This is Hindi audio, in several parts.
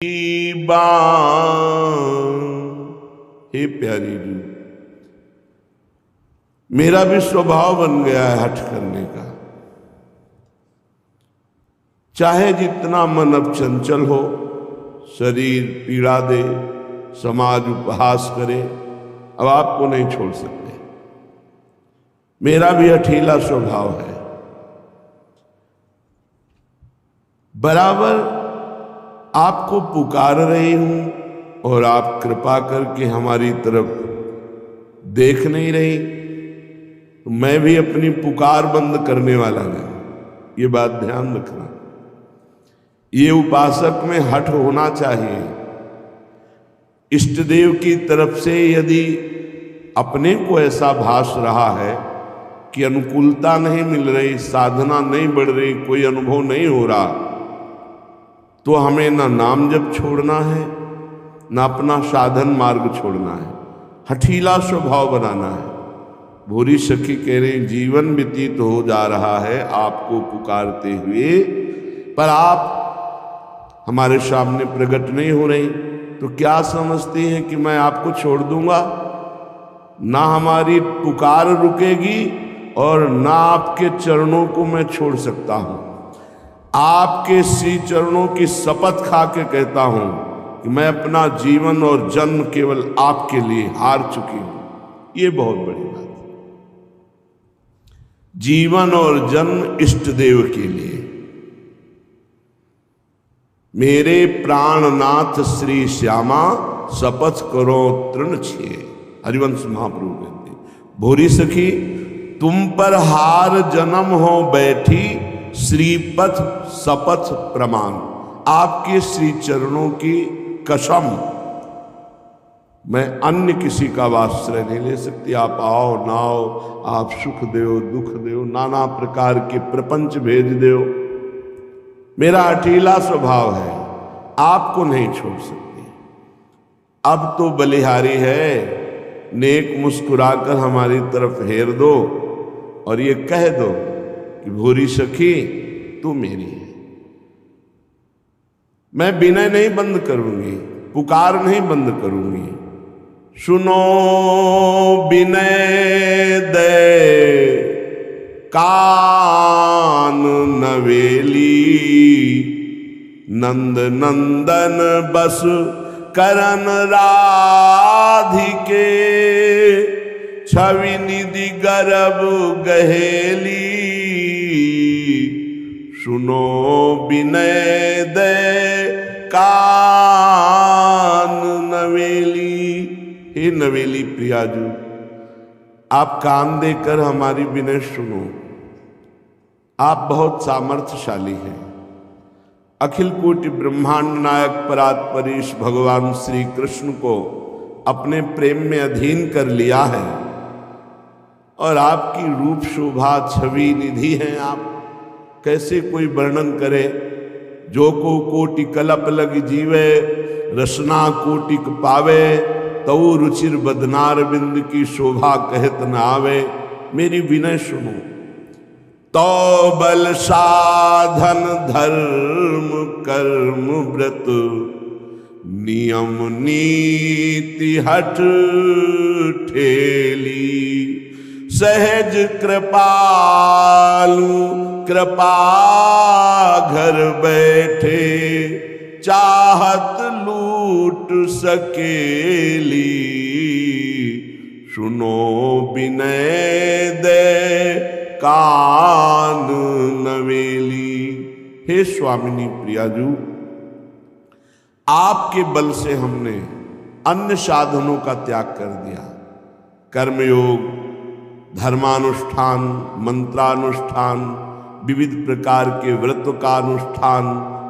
हे प्यारी जी, मेरा भी स्वभाव बन गया है हठ करने का। चाहे जितना मन अब चंचल हो, शरीर पीड़ा दे, समाज उपहास करे, अब आपको नहीं छोड़ सकते। मेरा भी हठीला स्वभाव है। बराबर आपको पुकार रही हूं और आप कृपा करके हमारी तरफ देख नहीं रही, तो मैं भी अपनी पुकार बंद करने वाला नहीं। ये बात ध्यान रखना। ये उपासक में हठ होना चाहिए। इष्ट देव की तरफ से यदि अपने को ऐसा भास रहा है कि अनुकूलता नहीं मिल रही, साधना नहीं बढ़ रही, कोई अनुभव नहीं हो रहा, तो हमें ना नाम जप छोड़ना है, ना अपना साधन मार्ग छोड़ना है। हठीला स्वभाव बनाना है। भूरी सखी कह रहे जीवन व्यतीत हो जा रहा है आपको पुकारते हुए, पर आप हमारे सामने प्रकट नहीं हो रही, तो क्या समझती हैं कि मैं आपको छोड़ दूंगा? ना हमारी पुकार रुकेगी और ना आपके चरणों को मैं छोड़ सकता हूं। आपके श्री चरणों की शपथ खा के कहता हूं कि मैं अपना जीवन और जन्म केवल आपके लिए हार चुकी हूं। ये बहुत बड़ी बात है। जीवन और जन्म इष्ट देव के लिए। मेरे प्राणनाथ श्री श्यामा शपथ करो तृण छे। हरिवंश महाप्रभु कहते, भूरी सखी तुम पर हार जन्म हो बैठी, श्रीपथ शपथ प्रमाण। आपके श्री चरणों की कसम, मैं अन्य किसी का आश्रय नहीं ले सकती। आप आओ ना आओ, आप सुख दो दुख दो, नाना प्रकार के प्रपंच भेज दो, मेरा अकेला स्वभाव है, आपको नहीं छोड़ सकती। अब तो बलिहारी है, नेक मुस्कुराकर हमारी तरफ हेर दो और ये कह दो कि भूरी सखी तू मेरी है। मैं विनय नहीं बंद करूंगी, पुकार नहीं बंद करूंगी। सुनो विनय दे कान नवेली, नंद नंदन बस करन राधिके, छवि निधि गर्भ गहेली, सुनो विनय दे कान नवेली। हे नवेली प्रियाजू, आप कान देकर हमारी विनय सुनो। आप बहुत सामर्थ्यशाली हैं। अखिल कोटि ब्रह्मांड नायक परात्परीश भगवान श्री कृष्ण को अपने प्रेम में अधीन कर लिया है और आपकी रूप शोभा छवि निधि हैं आप। कैसे कोई वर्णन करे? जो को कोटि कलप लग जीवे, रसना कोटिक पावे, तऊ रुचिर बदनार बिंद की शोभा कहत न आवे। मेरी विनय सुनो। तो बल साधन धर्म कर्म व्रत, नियम नीति हठ ठेली, सहज कृपालु कृपा घर बैठे, चाहत लूट सकेली, सुनो विनय दे कान नवेली। हे स्वामिनी प्रियाजू, आपके बल से हमने अन्य साधनों का त्याग कर दिया। कर्मयोग, धर्मानुष्ठान, मंत्रानुष्ठान, विविध प्रकार के व्रत का अनुष्ठान,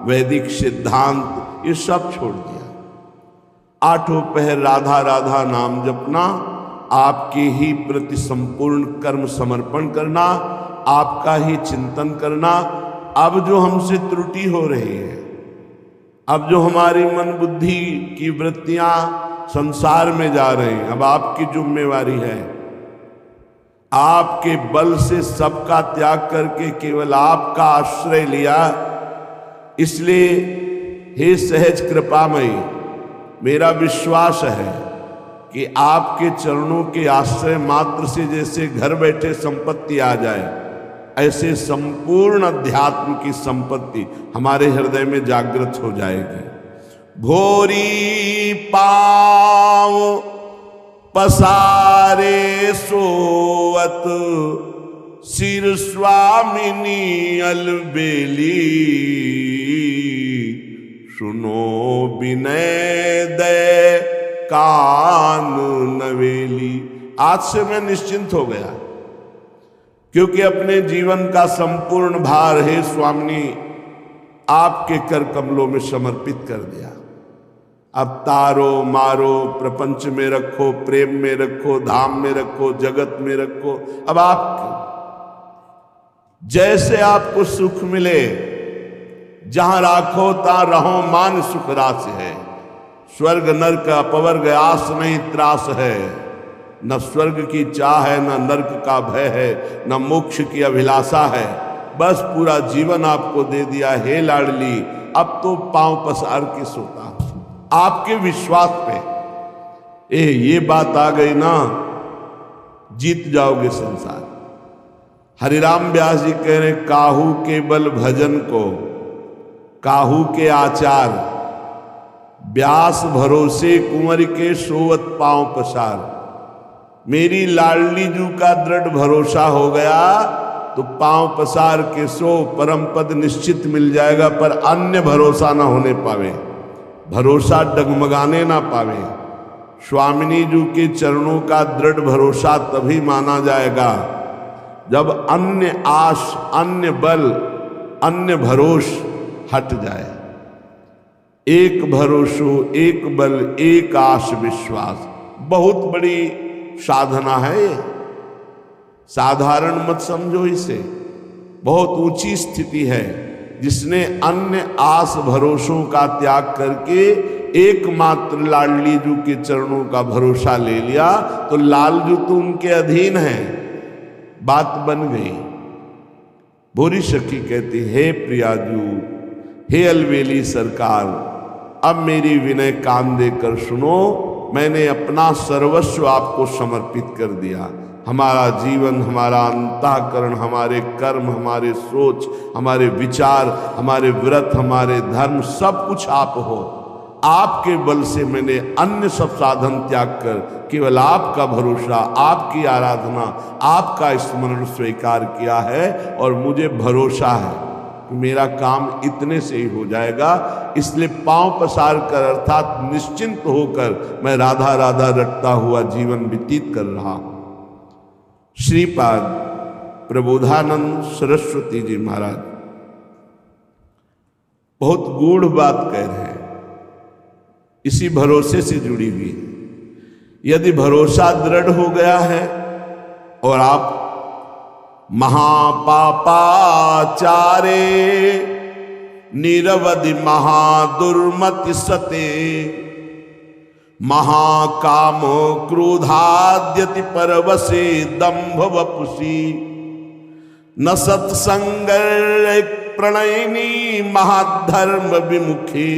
वैदिक सिद्धांत, ये सब छोड़ दिया। आठों पहर राधा राधा नाम जपना, आपके ही प्रति संपूर्ण कर्म समर्पण करना, आपका ही चिंतन करना। अब जो हमसे त्रुटि हो रही है, अब जो हमारी मन बुद्धि की वृत्तियां संसार में जा रही हैं, अब आपकी जिम्मेवारी है। आपके बल से सबका त्याग करके केवल आपका आश्रय लिया, इसलिए हे सहज कृपामयी, मेरा विश्वास है कि आपके चरणों के आश्रय मात्र से जैसे घर बैठे संपत्ति आ जाए, ऐसे संपूर्ण अध्यात्म की संपत्ति हमारे हृदय में जागृत हो जाएगी। भोरी पाँव पसारे सोवत, सिर स्वामिनी अलबेली, सुनो विनय दे कान नवेली। आज से मैं निश्चिंत हो गया, क्योंकि अपने जीवन का संपूर्ण भार हे स्वामिनी आपके कर कमलों में समर्पित कर दिया। अब तारो मारो प्रपंच में रखो, प्रेम में रखो, धाम में रखो, जगत में रखो। अब आप जैसे आपको सुख मिले, जहां राखो ता रहो मान सुख रास है। स्वर्ग नरक अपवर्ग आस नहीं त्रास है, न स्वर्ग की चाह है, न नरक का भय है, न मोक्ष की अभिलाषा है। बस पूरा जीवन आपको दे दिया हे लाडली, अब तो पांव पसार के सोता हूं आपके विश्वास पे। ये बात आ गई ना, जीत जाओगे संसार। हरिराम व्यास जी कह रहे, काहू के बल भजन को काहू के आचार, व्यास भरोसे कुंवर के सोवत पांव पसार। मेरी लाडली जू का दृढ़ भरोसा हो गया तो पांव पसार के सो, परम पद निश्चित मिल जाएगा। पर अन्य भरोसा ना होने पावे, भरोसा डगमगाने ना पावे। स्वामिनी जू के चरणों का दृढ़ भरोसा तभी माना जाएगा जब अन्य आश, अन्य बल, अन्य भरोस हट जाए। एक भरोसो, एक बल, एक आश विश्वास, बहुत बड़ी साधना है ये। साधारण मत समझो इसे, बहुत ऊंची स्थिति है। जिसने अन्य आस भरोसों का त्याग करके एकमात्र लाडली जू के चरणों का भरोसा ले लिया, तो लालजू तो उनके अधीन है। बात बन गई। भोरी सखी कहती, हे प्रियाजू, हे अलवेली सरकार, अब मेरी विनय कान देकर सुनो। मैंने अपना सर्वस्व आपको समर्पित कर दिया। हमारा जीवन, हमारा अंतःकरण, हमारे कर्म, हमारे सोच, हमारे विचार, हमारे व्रत, हमारे धर्म, सब कुछ आप हो। आपके बल से मैंने अन्य सब साधन त्याग कर केवल आपका भरोसा, आपकी आराधना, आपका स्मरण स्वीकार किया है। और मुझे भरोसा है मेरा काम इतने से ही हो जाएगा। इसलिए पांव पसार कर, अर्थात निश्चिंत होकर मैं राधा राधा रटता हुआ जीवन व्यतीत कर रहा हूं। श्रीपाद प्रबोधानंद सरस्वती जी महाराज बहुत गूढ़ बात कह रहे हैं, इसी भरोसे से जुड़ी हुई। यदि भरोसा दृढ़ हो गया है और आप महापापाचारे निरवधि महादुर्मति सते, महाकाम क्रोधाद्यति परवसे दंभ वपुषी, न सत्संग प्रणयिनी महाधर्म विमुखी,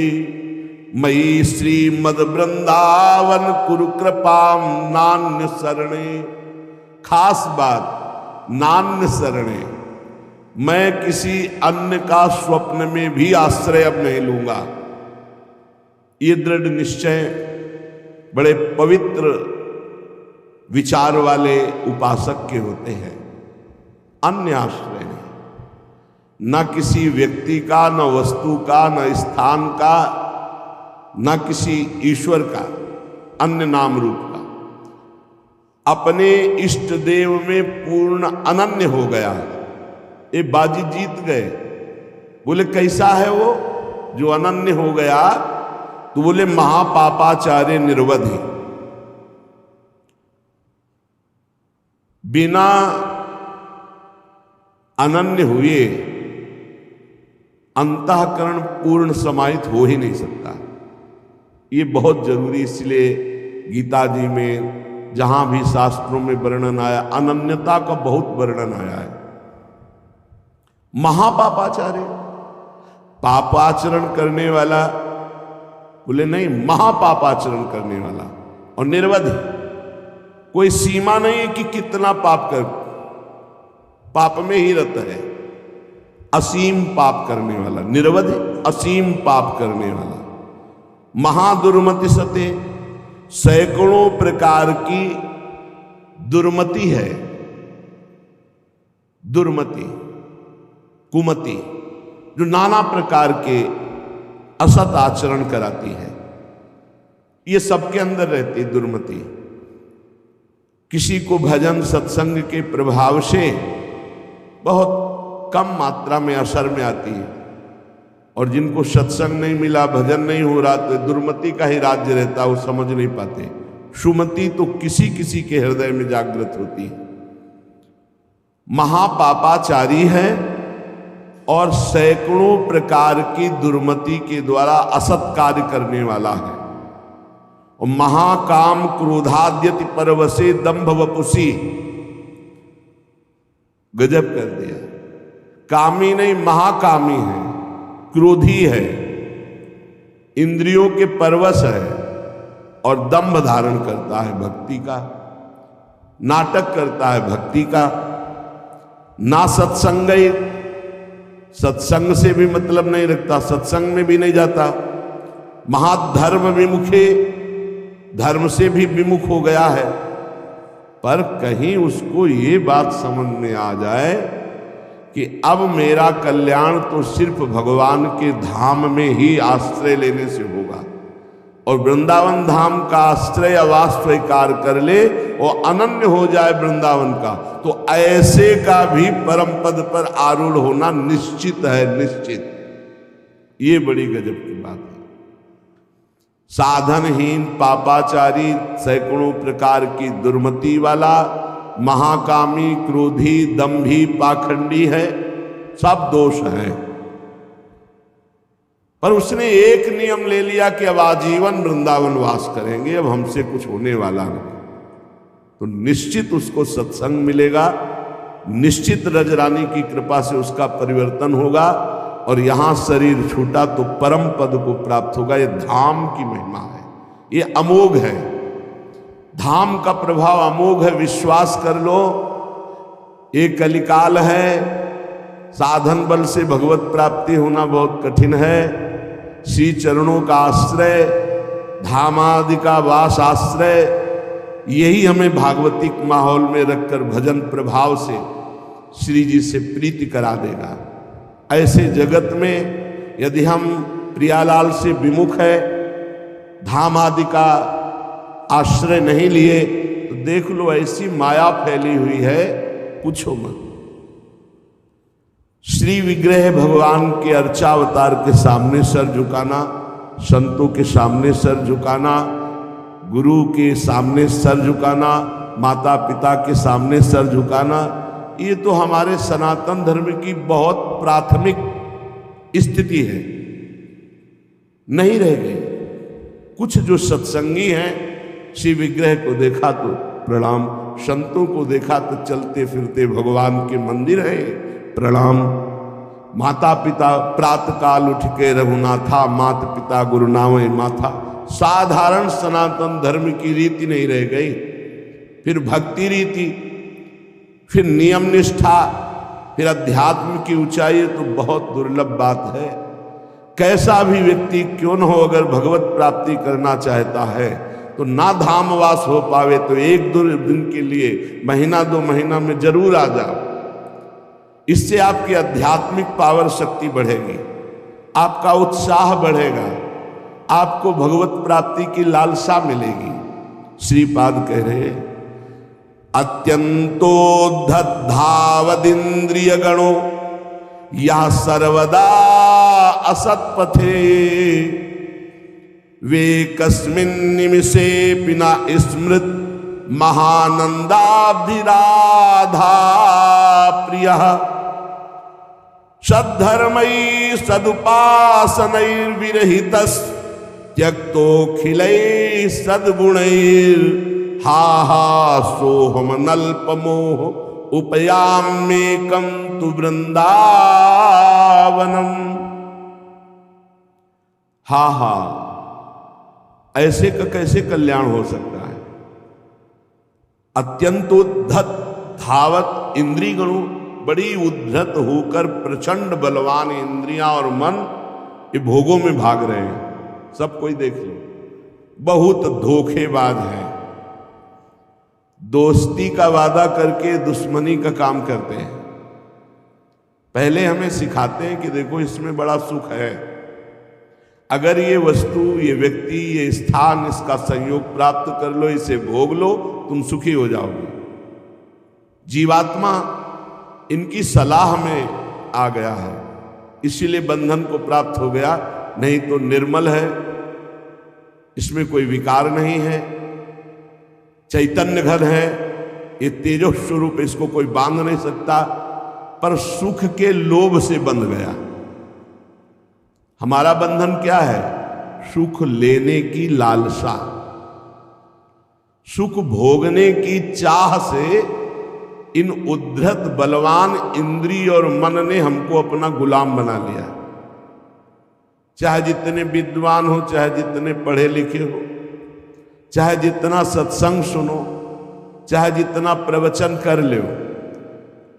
मयि श्रीमद वृंदावन कुरु कृपाम नान्य शरणे। खास बात, नान्य शरणे, मैं किसी अन्य का स्वप्न में भी आश्रय अब नहीं लूंगा। ये दृढ़ निश्चय बड़े पवित्र विचार वाले उपासक के होते हैं। अन्य आश्रय नहीं, न किसी व्यक्ति का, न वस्तु का, न स्थान का, न किसी ईश्वर का, अन्य नाम रूप का। अपने इष्ट देव में पूर्ण अनन्य हो गया। ये बाजी जीत गए। बोले कैसा है वो जो अनन्य हो गया? तो बोले महापापाचार्य निर्वधि, बिना अनन्य हुए अंतःकरण पूर्ण समाहित हो ही नहीं सकता। ये बहुत जरूरी, इसलिए गीता जी में जहां भी शास्त्रों में वर्णन आया, अनन्यता का बहुत वर्णन आया है। महापापाचार्य, पापाचरण करने वाला बोले नहीं, महापापाचरण करने वाला और निरवधि। कोई सीमा नहीं है कि कितना पाप कर, पाप में ही रत है। असीम पाप करने वाला, निरवधि असीम पाप करने वाला। महादुर्मति सते, सैकड़ों प्रकार की दुर्मति है। दुर्मति, कुमति, जो नाना प्रकार के असत आचरण कराती है, ये सबके अंदर रहती है दुर्मति। किसी को भजन सत्संग के प्रभाव से बहुत कम मात्रा में असर में आती है, और जिनको सत्संग नहीं मिला, भजन नहीं हो रहा, तो दुर्मति का ही राज्य रहता, वो समझ नहीं पाते। सुमति तो किसी किसी के हृदय में जागृत होती है। महापापाचारी है और सैकड़ों प्रकार की दुर्मति के द्वारा असत कार्य करने वाला है। और महाकाम क्रोधाद्यति परवसे दंभ वपुसी, गजब कर दिया। कामी नहीं, महाकामी है, क्रोधी है, इंद्रियों के परवश है और दंभ धारण करता है भक्ति का, नाटक करता है भक्ति का। ना सत्संग, सत्संग से भी मतलब नहीं रखता, सत्संग में भी नहीं जाता। महाधर्म विमुखे, धर्म से भी विमुख हो गया है। पर कहीं उसको ये बात समझ में आ जाए कि अब मेरा कल्याण तो सिर्फ भगवान के धाम में ही आश्रय लेने से होगा, और वृंदावन धाम का आश्रय आवास स्वीकार कर ले और अनन्य हो जाए वृंदावन का, तो ऐसे का भी परम पद पर आरूढ़ होना निश्चित है, निश्चित। ये बड़ी गजब की बात है। साधनहीन, पापाचारी, सैकड़ों प्रकार की दुर्मति वाला, महाकामी, क्रोधी, दंभी, पाखंडी है, सब दोष है। पर उसने एक नियम ले लिया कि अब आजीवन वृंदावन वास करेंगे, अब हमसे कुछ होने वाला नहीं। तो निश्चित उसको सत्संग मिलेगा, निश्चित रजरानी की कृपा से उसका परिवर्तन होगा, और यहां शरीर छूटा तो परम पद को प्राप्त होगा। ये धाम की महिमा है, ये अमोघ है। धाम का प्रभाव अमोघ है, विश्वास कर लो। एक कलिकाल है, साधन बल से भगवत प्राप्ति होना बहुत कठिन है। श्री चरणों का आश्रय, धामादि का वास आश्रय, यही हमें भागवतिक माहौल में रखकर भजन प्रभाव से श्री जी से प्रीति करा देगा। ऐसे जगत में यदि हम प्रियालाल से विमुख है, धाम आदि का आश्रय नहीं लिए, तो देख लो ऐसी माया फैली हुई है, पूछो मत। श्री विग्रह भगवान के अर्चावतार के सामने सर झुकाना, संतों के सामने सर झुकाना, गुरु के सामने सर झुकाना, माता पिता के सामने सर झुकाना, ये तो हमारे सनातन धर्म की बहुत प्राथमिक स्थिति है, नहीं रह गई। कुछ जो सत्संगी हैं, श्री विग्रह को देखा तो प्रणाम, संतों को देखा तो चलते फिरते भगवान के मंदिर है, प्रणाम। माता पिता प्रातः काल उठ के रघुनाथा, माता पिता गुरु नावे माथा। साधारण सनातन धर्म की रीति नहीं रह गई। फिर भक्ति रीति, फिर नियम निष्ठा, फिर अध्यात्म की ऊंचाई, तो बहुत दुर्लभ बात है। कैसा भी व्यक्ति क्यों न हो, अगर भगवत प्राप्ति करना चाहता है तो ना धामवास हो पावे तो एक दो दिन के लिए, महीना दो महीना में जरूर आ जाओ। इससे आपकी आध्यात्मिक पावर शक्ति बढ़ेगी, आपका उत्साह बढ़ेगा, आपको भगवत प्राप्ति की लालसा मिलेगी। श्रीपाद कह रहे, अत्यंतोद्धतावदिंद्रिय गणो या सर्वदा असत्पथे वे कस्मिन् निमिषे बिना स्मृत महानंदाब्धिराधा प्रियः सद्धर्मैः सदुपासनैर्विरहितस् त्यक्तोऽखिलैः सद्गुणैर् हा हा सोहम नल्पमोह उपयाम्येकं तु वृंदावनम। हा हा, ऐसे का कैसे कल्याण हो सकता है। अत्यंतोद्धत धावत इंद्रिय गणों, बड़ी उद्धत होकर प्रचंड बलवान इंद्रियां और मन ये भोगों में भाग रहे हैं। सब कोई देख लो, बहुत धोखेबाज है, दोस्ती का वादा करके दुश्मनी का काम करते हैं। पहले हमें सिखाते हैं कि देखो इसमें बड़ा सुख है, अगर ये वस्तु, ये व्यक्ति, ये स्थान, इसका संयोग प्राप्त कर लो, इसे भोग लो, तुम सुखी हो जाओगे। जीवात्मा इनकी सलाह में आ गया है, इसीलिए बंधन को प्राप्त हो गया। नहीं तो निर्मल है, इसमें कोई विकार नहीं है, चैतन्य घन है, ये तेजो स्वरूप, इसको कोई बांध नहीं सकता, पर सुख के लोभ से बंध गया। हमारा बंधन क्या है? सुख लेने की लालसा, सुख भोगने की चाह से इन उद्धत बलवान इंद्रिय और मन ने हमको अपना गुलाम बना लिया। चाहे जितने विद्वान हो, चाहे जितने पढ़े लिखे हो, चाहे जितना सत्संग सुनो, चाहे जितना प्रवचन कर लो,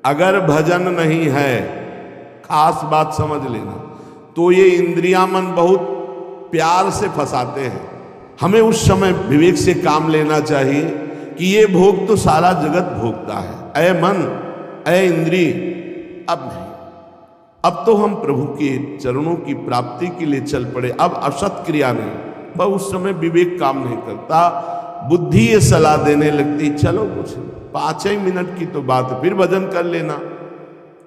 अगर भजन नहीं है, खास बात समझ लेना, तो ये इंद्रियां मन बहुत प्यार से फंसाते हैं। हमें उस समय विवेक से काम लेना चाहिए कि ये भोग तो सारा जगत भोगता है। ऐ मन, ऐ इंद्रिय, अब नहीं, अब तो हम प्रभु के चरणों की प्राप्ति के लिए चल पड़े, अब असत क्रिया नहीं। पर उस समय विवेक काम नहीं करता, बुद्धि ये सलाह देने लगती, चलो कुछ 5 ही मिनट की तो बात, फिर भजन कर लेना,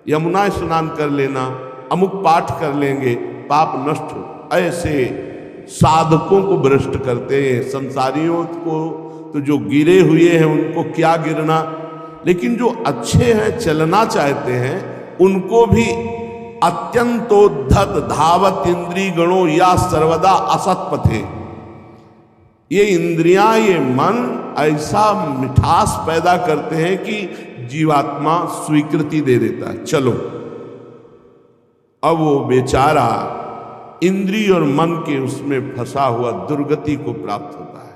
यमुना स्नान कर लेना, अमुक पाठ कर लेंगे, पाप नष्ट हो। ऐसे साधकों को भ्रष्ट करते हैं। संसारियों को तो जो गिरे हुए हैं उनको क्या गिरना, लेकिन जो अच्छे हैं, चलना चाहते हैं, उनको भी अत्यंतोद्धत धावत इंद्रिय गणों या सर्वदा असत पथे। ये इंद्रियां, ये मन ऐसा मिठास पैदा करते हैं कि जीवात्मा स्वीकृति दे देता है, चलो। अब वो बेचारा इंद्रिय और मन के उसमें फंसा हुआ दुर्गति को प्राप्त होता है।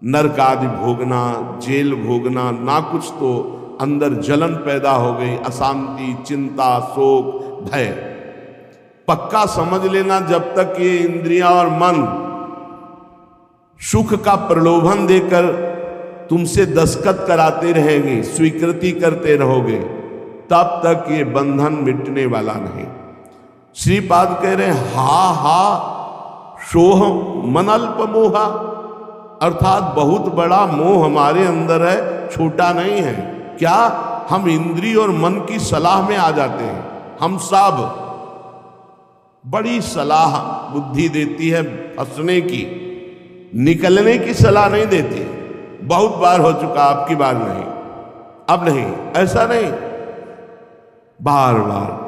नरक आदि भोगना, जेल भोगना, ना कुछ तो अंदर जलन पैदा हो गई, अशांति, चिंता, शोक, भय। पक्का समझ लेना, जब तक ये इंद्रियां और मन सुख का प्रलोभन देकर तुमसे दस्तखत कराते रहेंगे, स्वीकृति करते रहोगे, तब तक ये बंधन मिटने वाला नहीं। श्रीपाद कह रहे हैं, हा हा सोह मन अल्प मोहा, अर्थात बहुत बड़ा मोह हमारे अंदर है, छोटा नहीं है। क्या? हम इंद्रिय और मन की सलाह में आ जाते हैं। हम सब बड़ी सलाह बुद्धि देती है फंसने की, निकलने की सलाह नहीं देती। बहुत बार हो चुका, आपकी बार नहीं, अब नहीं, ऐसा नहीं, बार बार।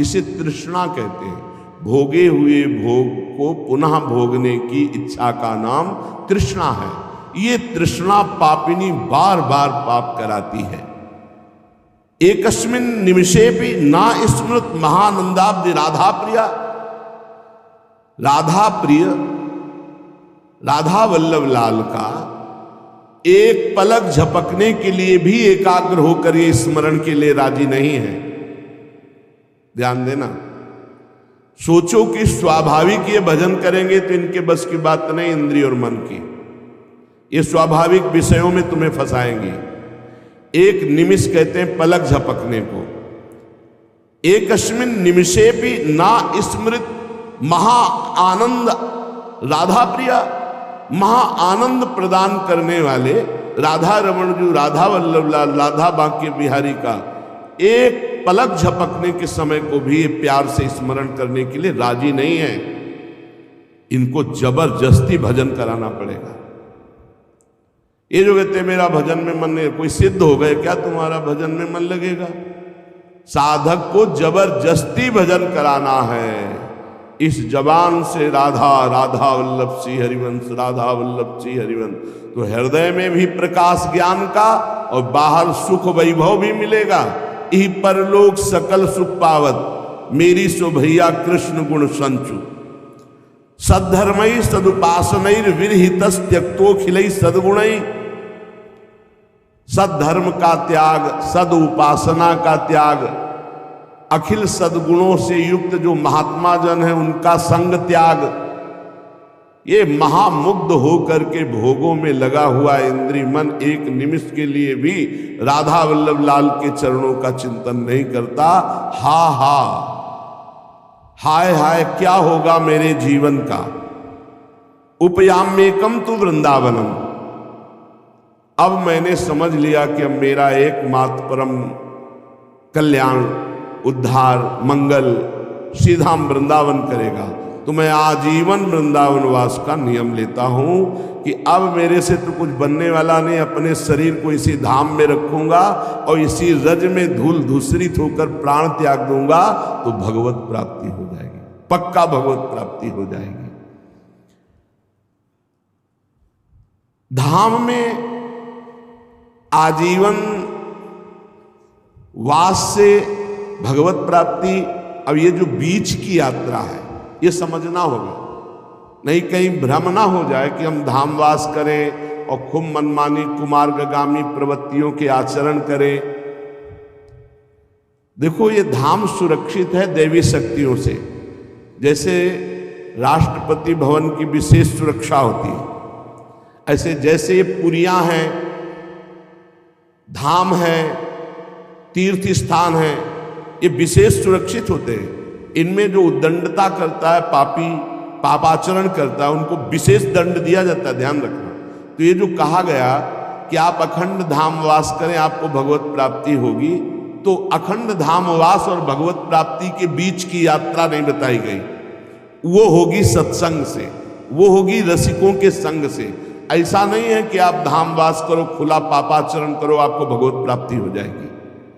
इसे तृष्णा कहते हैं। भोगे हुए भोग को पुनः भोगने की इच्छा का नाम तृष्णा है। ये तृष्णा पापिनी बार बार पाप कराती है। एकस्मिन निमिषे भी ना स्मृत महानंदाब्दि राधा प्रिया, राधा प्रिय, राधा वल्लभ लाल का एक पलक झपकने के लिए भी एकाग्र होकर ये स्मरण के लिए राजी नहीं है। ध्यान देना, सोचो कि स्वाभाविक ये भजन करेंगे तो इनके बस की बात नहीं, इंद्रिय और मन की। ये स्वाभाविक विषयों में तुम्हें फंसाएंगे। एक निमिष कहते हैं पलक झपकने को। एकस्मिन निमिषे भी ना स्मृत महा आनंद राधा प्रिया, महा आनंद प्रदान करने वाले राधा रमण जो राधा वल्लभ लाल, राधा बांके बिहारी का एक पलक झपकने के समय को भी प्यार से स्मरण करने के लिए राजी नहीं है। इनको जबरदस्ती भजन कराना पड़ेगा। ये जो कहते मेरा भजन में मन नहीं, कोई सिद्ध हो गए क्या तुम्हारा भजन में मन लगेगा? साधक को जबरदस्ती भजन कराना है। इस जबान से राधा राधा वल्लभ श्री हरिवंश, राधा वल्लभ श्री हरिवंश, तो हृदय में भी प्रकाश ज्ञान का और बाहर सुख वैभव भी मिलेगा। यही परलोक सकल सुख पावत, मेरी सो भैया कृष्ण गुण संचु। सद्धर्मई सदुपासनैर विरहितस् त्यक्तोखिलै सद्गुणै। सद्धर्म का त्याग, सद उपासना का त्याग, अखिल सद्गुणों से युक्त जो महात्मा जन है उनका संग त्याग, ये महामुग्ध होकर के भोगों में लगा हुआ इंद्रिय मन एक निमिष के लिए भी राधा वल्लभ लाल के चरणों का चिंतन नहीं करता। हा हा, हाय हाय क्या होगा मेरे जीवन का। उपयाम्येकम तु वृंदावनम, अब मैंने समझ लिया कि अब मेरा एकमात्र परम कल्याण, उद्धार, मंगल सीधा वृंदावन करेगा। तो मैं आजीवन वृंदावन वास का नियम लेता हूं कि अब मेरे से तो कुछ बनने वाला नहीं, अपने शरीर को इसी धाम में रखूंगा और इसी रज में धूल धूसरित होकर प्राण त्याग दूंगा तो भगवत प्राप्ति हो जाएगी, पक्का भगवत प्राप्ति हो जाएगी। धाम में आजीवन वास से भगवत प्राप्ति, अब ये जो बीच की यात्रा है ये समझना होगा, नहीं कहीं भ्रम ना हो जाए कि हम धामवास करें और खूब मनमानी कुमार्गगामी प्रवृत्तियों के आचरण करें। देखो ये धाम सुरक्षित है दैवी शक्तियों से, जैसे राष्ट्रपति भवन की विशेष सुरक्षा होती है, ऐसे जैसे ये पुरियां हैं, धाम है, तीर्थ स्थान है, ये विशेष सुरक्षित होते हैं। इनमें जो उद्दंडता करता है, पापी पापाचरण करता है, उनको विशेष दंड दिया जाता है, ध्यान रखना। तो ये जो कहा गया कि आप अखंड धामवास करें आपको भगवत प्राप्ति होगी, तो अखंड धामवास और भगवत प्राप्ति के बीच की यात्रा नहीं बताई गई। वो होगी सत्संग से, वो होगी रसिकों के संग से। ऐसा नहीं है कि आप धामवास करो, खुला पापाचरण करो, आपको भगवत प्राप्ति हो जाएगी,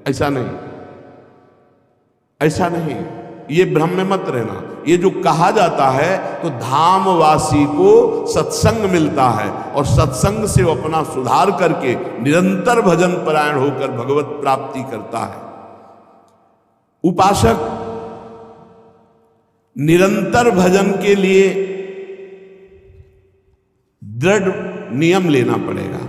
ऐसा नहीं, ऐसा नहीं, ये भ्रम में मत रहना। ये जो कहा जाता है तो धामवासी को सत्संग मिलता है और सत्संग से वो अपना सुधार करके निरंतर भजन परायण होकर भगवत प्राप्ति करता है। उपासक निरंतर भजन के लिए दृढ़ नियम लेना पड़ेगा।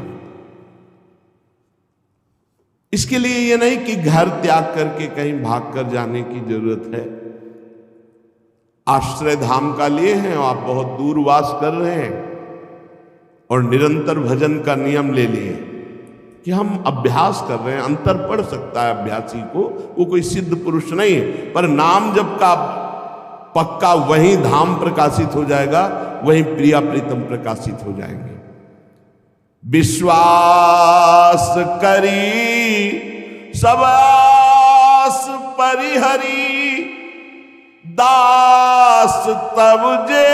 इसके लिए ये नहीं कि घर त्याग करके कहीं भाग कर जाने की जरूरत है। आश्रय धाम का लिए हैं और आप बहुत दूर वास कर रहे हैं और निरंतर भजन का नियम ले लिए कि हम अभ्यास कर रहे हैं। अंतर पड़ सकता है अभ्यासी को, वो कोई सिद्ध पुरुष नहीं है, पर नाम जप का पक्का वहीं धाम प्रकाशित हो जाएगा, वहीं प्रिया प्रीतम प्रकाशित हो जाएंगे। विश्वास करी सबआस परिहरी, दास तब जे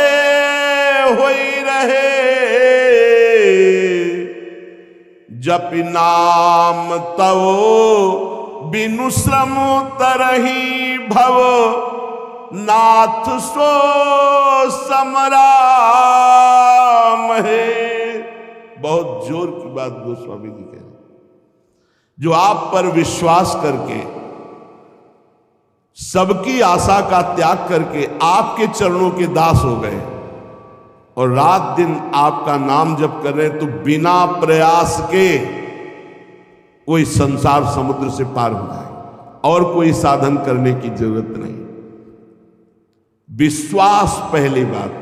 होई रहे, जप नाम तव बिनु श्रम तरही भव, नाथ सो समराम है। बहुत जोर की बात गोस्वामी जी कह रहे, जो आप पर विश्वास करके सबकी आशा का त्याग करके आपके चरणों के दास हो गए और रात दिन आपका नाम जप कर रहे हैं, तो बिना प्रयास के कोई संसार समुद्र से पार हो जाए और कोई साधन करने की जरूरत नहीं। विश्वास पहली बात,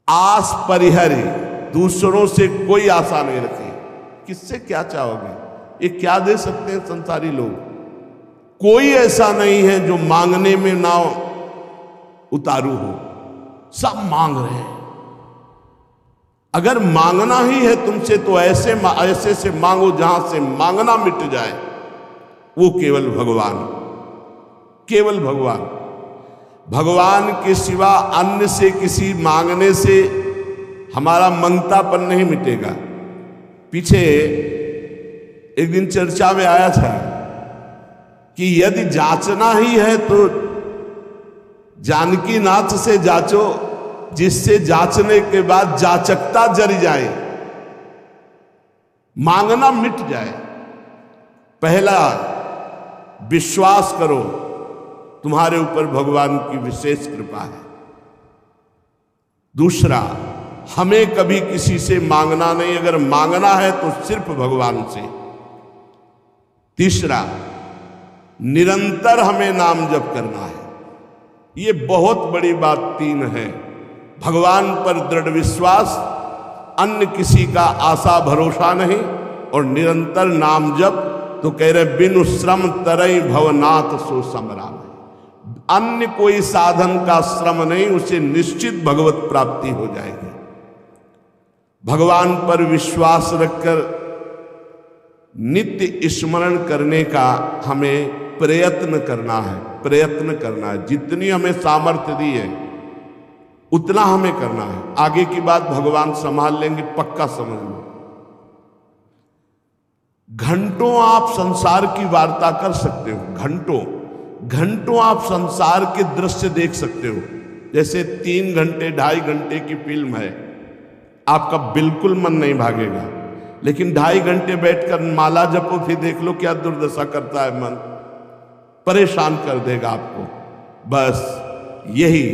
आस परिहरी, दूसरों से कोई आशा नहीं रखी। किससे क्या चाहोगे, ये क्या दे सकते हैं संसारी लोग? कोई ऐसा नहीं है जो मांगने में ना उतारू हो, सब मांग रहे हैं। अगर मांगना ही है तुमसे तो ऐसे से मांगो जहां से मांगना मिट जाए, वो केवल भगवान, केवल भगवान। भगवान के सिवा अन्य से किसी मांगने से हमारा मंगतापन नहीं मिटेगा। पीछे एक दिन चर्चा में आया था कि यदि जांचना ही है तो जानकी नाथ से जांचो, जिससे जांचने के बाद जाचकता जरी जाए, मांगना मिट जाए। पहला विश्वास करो तुम्हारे ऊपर भगवान की विशेष कृपा है, दूसरा, हमें कभी किसी से मांगना नहीं, अगर मांगना है तो सिर्फ भगवान से। तीसरा, निरंतर हमें नाम जप करना है। ये बहुत बड़ी बात तीन है। भगवान पर दृढ़ विश्वास, अन्य किसी का आशा भरोसा नहीं, और निरंतर नाम जप। तो कह रहे बिनु श्रम तरई भवनाथ सो समराम। अन्य कोई साधन का श्रम नहीं, उसे निश्चित भगवत प्राप्ति हो जाएगी। भगवान पर विश्वास रखकर नित्य स्मरण करने का हमें प्रयत्न करना है, प्रयत्न करना है। जितनी हमें सामर्थ्य दी है उतना हमें करना है। आगे की बात भगवान संभाल लेंगे, पक्का समझ लो। घंटों आप संसार की वार्ता कर सकते हो, घंटों घंटों आप संसार के दृश्य देख सकते हो। जैसे 3 घंटे 2.5 घंटे की फिल्म है, आपका बिल्कुल मन नहीं भागेगा। लेकिन 2.5 घंटे बैठकर माला जपो, फिर देख लो क्या दुर्दशा करता है मन, परेशान कर देगा आपको। बस यही,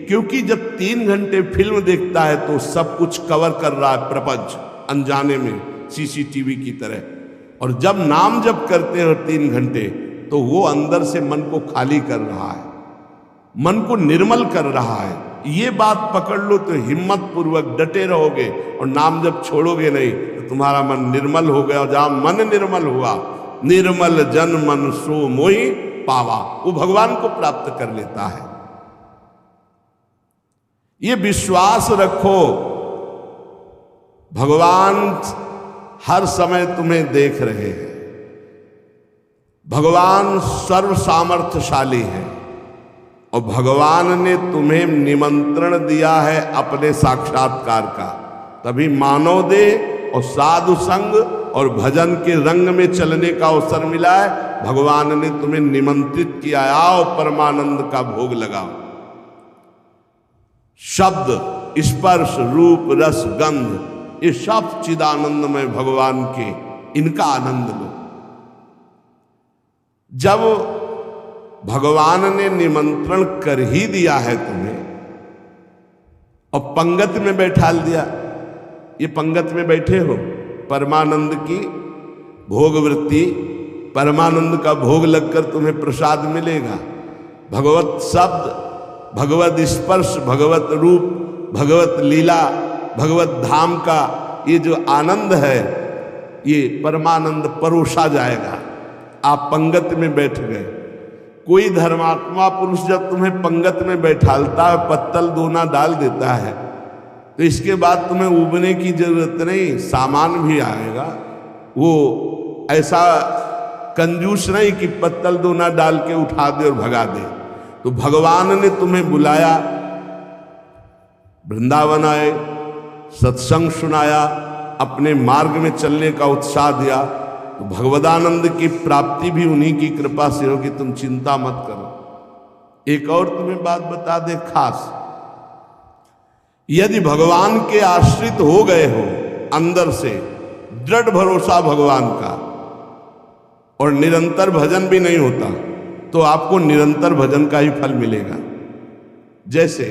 क्योंकि जब 3 घंटे फिल्म देखता है तो सब कुछ कवर कर रहा है प्रपंच, अनजाने में सीसीटीवी की तरह। और जब नाम जप करते हो 3 घंटे, तो वो अंदर से मन को खाली कर रहा है, मन को निर्मल कर रहा है। ये बात पकड़ लो तो हिम्मत पूर्वक डटे रहोगे, और नाम जब छोड़ोगे नहीं तो तुम्हारा मन निर्मल हो गया। और जहां मन निर्मल हुआ, निर्मल जन मन सो मोहि पावा, वो भगवान को प्राप्त कर लेता है। ये विश्वास रखो, भगवान हर समय तुम्हें देख रहे हैं। भगवान सर्व सामर्थ्यशाली है, और भगवान ने तुम्हें निमंत्रण दिया है अपने साक्षात्कार का। तभी मानव देह और साधु संग और भजन के रंग में चलने का अवसर मिला है। भगवान ने तुम्हें निमंत्रित किया, आओ परमानंद का भोग लगाओ। शब्द, स्पर्श, रूप, रस, गंध, ये सब चिदानंदमय भगवान के, इनका आनंद लो। जब भगवान ने निमंत्रण कर ही दिया है तुम्हें, और पंगत में बैठाल दिया, ये पंगत में बैठे हो, परमानंद की भोग वृत्ति, परमानंद का भोग लगकर तुम्हें प्रसाद मिलेगा। भगवत शब्द, भगवत स्पर्श, भगवत रूप, भगवत लीला, भगवत धाम का ये जो आनंद है, ये परमानंद परोसा जाएगा। आप पंगत में बैठ गए। कोई धर्मात्मा पुरुष जब तुम्हें पंगत में बैठालता है, पत्तल दोना डाल देता है, तो इसके बाद तुम्हें उबने की जरूरत नहीं, सामान भी आएगा। वो ऐसा कंजूस नहीं कि पत्तल दोना डाल के उठा दे और भगा दे। तो भगवान ने तुम्हें बुलाया, वृंदावन आए, सत्संग सुनाया, अपने मार्ग में चलने का उत्साह दिया। तो भगवदानंद की प्राप्ति भी उन्हीं की कृपा से होगी, तुम चिंता मत करो। एक और तुम्हें बात बता दे खास, यदि भगवान के आश्रित हो गए हो अंदर से, दृढ़ भरोसा भगवान का, और निरंतर भजन भी नहीं होता, तो आपको निरंतर भजन का ही फल मिलेगा। जैसे